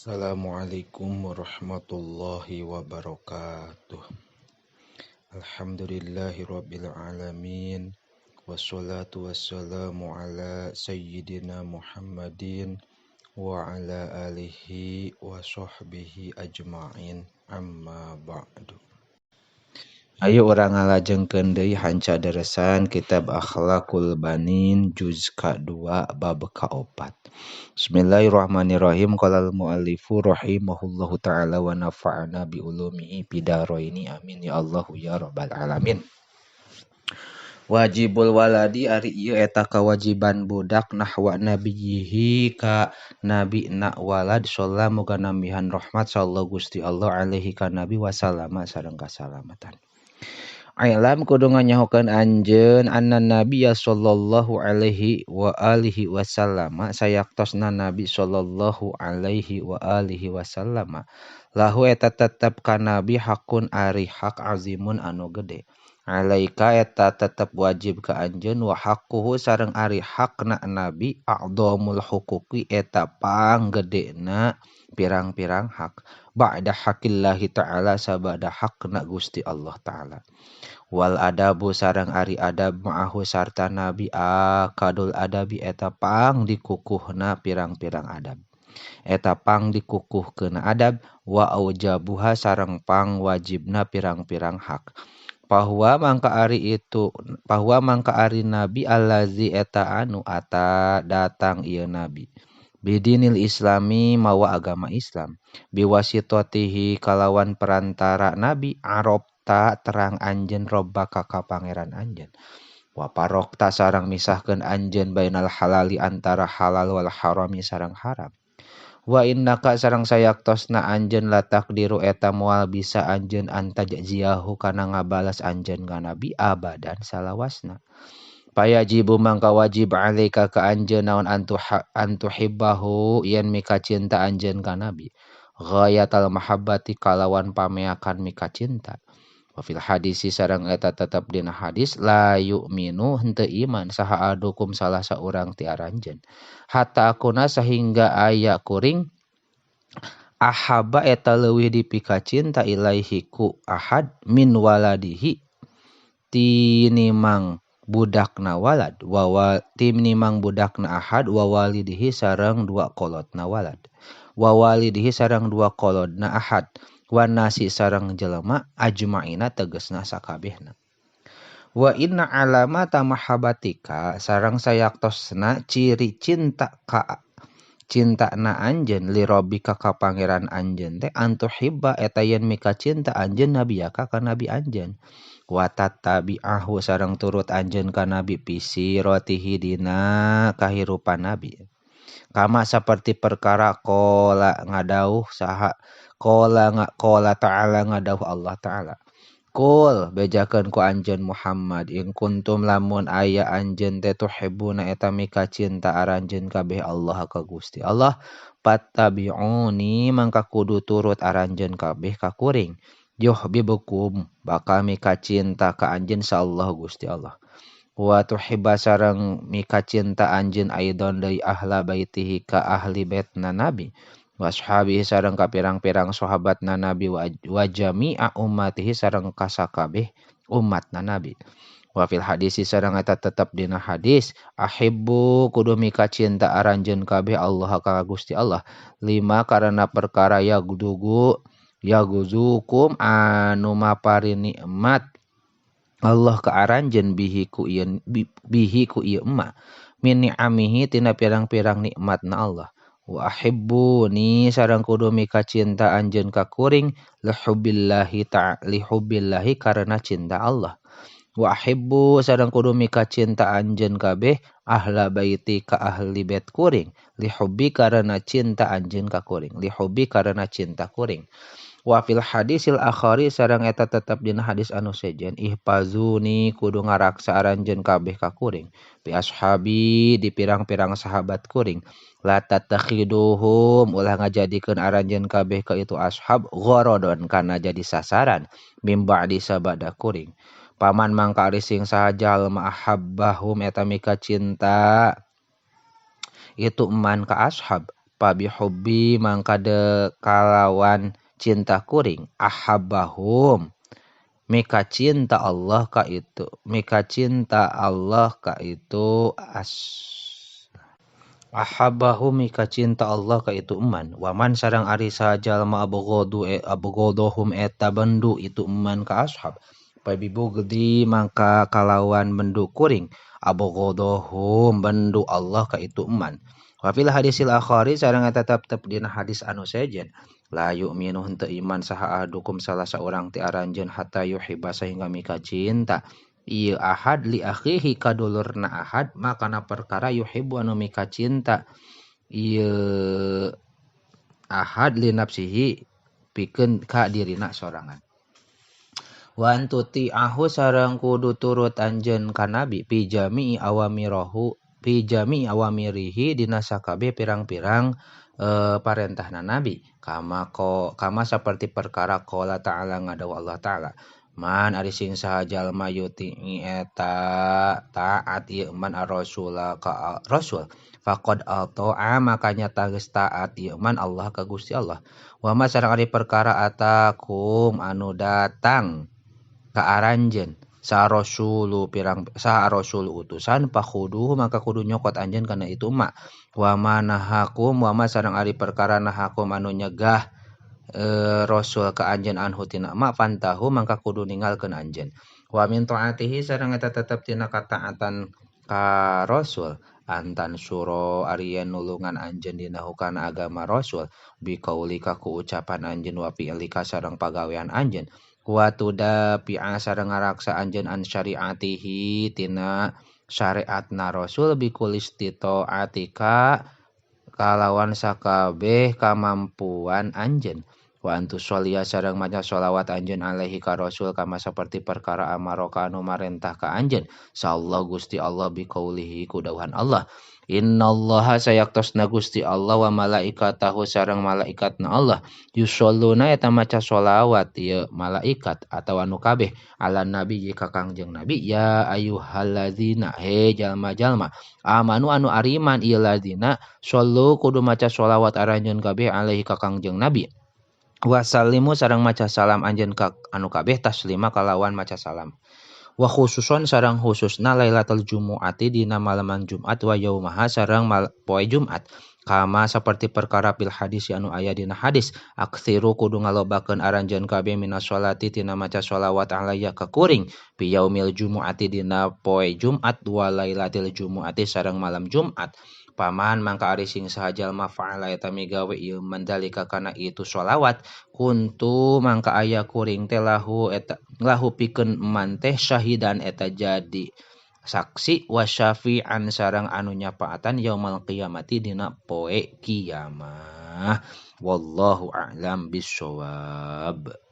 Assalamualaikum warahmatullahi wabarakatuh. Alhamdulillahirabbil alamin. Wassalatu wassalamu ala sayyidina Muhammadin wa ala alihi wa sahbihi ajma'in. Amma ba'du. Ayo orang ngalajengkeun deui hanca deresan kitab Akhlaqul Banin juz ka-2 bab ka-4. Bismillahirrahmanirrahim. Qalal muallifu rahimahullahu taala wa nafa'ana bi ulumihi bidaraini amin ya Allah ya rabbal alamin. Wajibul waladi ari ieu eta kewajiban budak nahwa nabiyhi ka nabi na walad sallallahu moga nambihan rahmat sallallahu Gusti Allah alaihi ka nabi wasallama sareng kasalamatan. Ailam kudu nganyahokeun anjeun anna nabiyya sallallahu alaihi wa alihi wasallam sayaktosna nabi sallallahu alaihi wa alihi wasallam lahu eta tetep ka nabi hakun ari hak azimun anu gede alaika eta tetep wajib ka anjeun wa haqquhu sareng ari hakna nabi a'dhamul huquqi eta panggedena pirang-pirang hak ba'da haqillahi ta'ala sabada hakna Gusti Allah ta'ala. Wal adabu sareng ari adab ma'ahu sarta nabi akadul adabi eta pang dikukuhna pirang-pirang adab. Eta pang dikukuhkeun adab wa aujabuha sareng pang wajibna pirang-pirang hak. Bahwa mangka ari nabi allazi eta anu ata datang ieu nabi. Bidinil islami mawa agama Islam. Biwasitotihi kalawan perantara nabi arabta terang anjeun robbaka ka pangeran anjeun. Wa parokta sareng misahkeun anjeun bainal halali antara halal wal harami sareng haram. Wa innaka sareng sayaktosna anjeun latakdiru eta moal bisa anjeun antajziyahu kana ngabalas anjeun ka nabi abadan salawasna. Payajibu mangka wajib alaika ka anjeun naon antuhibbahu yen mika cinta anjeun ka nabi. Ghayatal mahabbati kalawan pameakan mika cinta. Wa fil hadisi sareng eta tetep dina hadis la yu'minu henteu iman saha adukum salah saurang ti aranjeun. Hatta akuna sahingga aya kuring ahaba eta leuwih dipika cinta ilaihi ku ahad min waladihi tinimang budakna walad tinimang budakna ahad wa walidihi sareng dua kolotna walad wa walidihi sareng dua kolodna ahad wa nasi sareng jelema ajmaina tegesna sakabehna. Wa inna alamata mahabbatika sareng sayaktosna ciri cinta na anjeun li rabbika ka pangeran anjeun teh antuhibba eta yen mika cinta anjeun nabiyaka ka nabi anjeun. Wa tattabi'ahu sareng turut anjeun ka nabi pisiratihi dina kahirupan nabi. Kama saperti perkara qala ngadauh saha qala ta'ala ngadauh Allah ta'ala. Qul bejakeun ku anjeun Muhammad in kuntum lamun aya anjeun teh tuhibbuna eta mika cinta aranjeun kabeh Allah ka Gusti Allah fattabi'uni mangka kudu turut aranjeun kabeh ka kuring. Yuhibbukum bakal mika cinta ka anjeun sallallahu Gusti Allah. Wa tuhibba sareng mika cinta anjeun aidon deui ahla baitihi ka ahli baitna nabi. Washabihi sareng ka pirang-pirang sahabatna nabi wa jami'a ummatihi sareng kasakabeh umatna nabi. Wa fil hadisi sareng eta tetep dina hadis ahibbu kudu mika cinta aranjeun kabeh Allah ka Gusti Allah. 5 karena perkara yaguzukum anu mapari nikmat Allah ka aranjeun bihi ku ieu emma min ni'amihi tina pirang-pirang nikmatna Allah. Wa ahibbuni sareng kudu mika cinta anjeun ka kuring lihubbillahi karena cinta Allah. Wa ahibbu sareng kudu mika cinta anjeun kabeh ahla baiti ka ahli bait kuring lihubbi karena cinta anjeun ka kuring lihubbi karena cinta kuring. Wa fil hadisil akhari sareng eta tetep dina hadis anu sejen ihfazuni kudu ngaraksa aranjeun kabeh ka kuring bi ashabi di pirang-pirang sahabat kuring la tatakhiduhum ulah ngajadikeun aranjeun kabeh ka itu ashab gharadon kana jadi sasaran mim ba'di sabada kuring. Paman mangka ari sing saha jalma ahabbahum eta mika cinta itu eman ka ashab Pabihubbi mangka de kalawan cinta kuring ahabbahum mika cinta Allah ka itu ahabbahu mika cinta Allah ka itu eman waman sareng ari sajalma abghaduhum eta bendu itu eman ka ashab pabibu gedi mangka kalawan bendu kuring abghaduhum bendu Allah ka itu eman wa fil hadisil akhari sareng eta tetep dina hadis anu sejen la yu'minu henteu iman saha ahadukum salah saurang ti aranjeun hatta yuhibba sehingga mika cinta ieu ahad li akhihi kadulurna ahad makana perkara yuhibbu anu mika cinta ieu ahad li nafsihi pikeun ka dirina sorangan wa antuti ahu sareng kudu turut anjeun ka nabi fi jami'i awamirihi dina sakabeh pirang-pirang parentahna nabi kama saperti perkara qala ta'ala ngadawa Allah ta'ala man ari sing saha jalma yuti'i eta taat ieu man ar-rasula ka rasul faqad ata'a makanya geus taat ieu man Allah ka Gusti Allah wa ma sareng ari perkara atakum anu datang ka aranjeun sa rasulu utusan pakhuduhu maka kudu nyokot anjeun kana itu mak wa manahakum wa ma sareng ari perkara nahakum anu nyegah rasul ka anjeun anhu tina mak fantahu mangka kudu ninggalkeun anjeun wa min taatihi sareng eta tetep tina kataatan ka rasul antan suro ari yen nulungan anjeun dina hukana agama rasul bi qaulika ku ucapan anjeun wa fi'lika sareng pagawean anjeun wa tudapi'a sareng ngaraksa anjeun an syariatihi tina syariatna rasul bi kulistitaatika kalawan sakabeh kamampuan anjeun wa antus sholia sareng maca sholawat anjeun alaihi ka rasul kama saperti perkara amaroka anu marentah ka anjeun sallallahu Gusti Allah bi qaulihi ku dawuhan Allah innallaha sayaktosna Gusti Allah wa malaikatahu sareng malaikatna Allah yusholluna eta maca sholawat ieu malaikat atawa anu kabeh ala nabi ka kangjeng nabi ya ayyuhalladzina he jalma-jalma amanu anu ariman ieu ladzina shollu kudu maca sholawat aranjeun kabeh alaihi ka kangjeng nabi wasallimu sareng maca salam anjeun ka anu kabeh taslima kalawan maca salam wa khususon sareng khususna lailatul jumuati dina malaman Jumat wa yaumaha sareng poe Jumat kama saperti perkara fil hadis anu aya dina hadis aktsiru kudu ngalobakeun aranjeun kabeh minas sholati tina maca sholawat alayya ka kuring fi yaumil jumuati dina poe Jumat wa lailatul jumuati sareng malam Jumat paman mangka ari sing saha jalma fa'ala eta migawe ieu mandalika kana itu sholawat kuntu mangka aya kuring teh lahu pikeun eman teh syahidan eta jadi saksi wa syafi'an sareng anu nyafaatan yaumul qiyamati dina poe kiamah wallahu a'lam bissawab.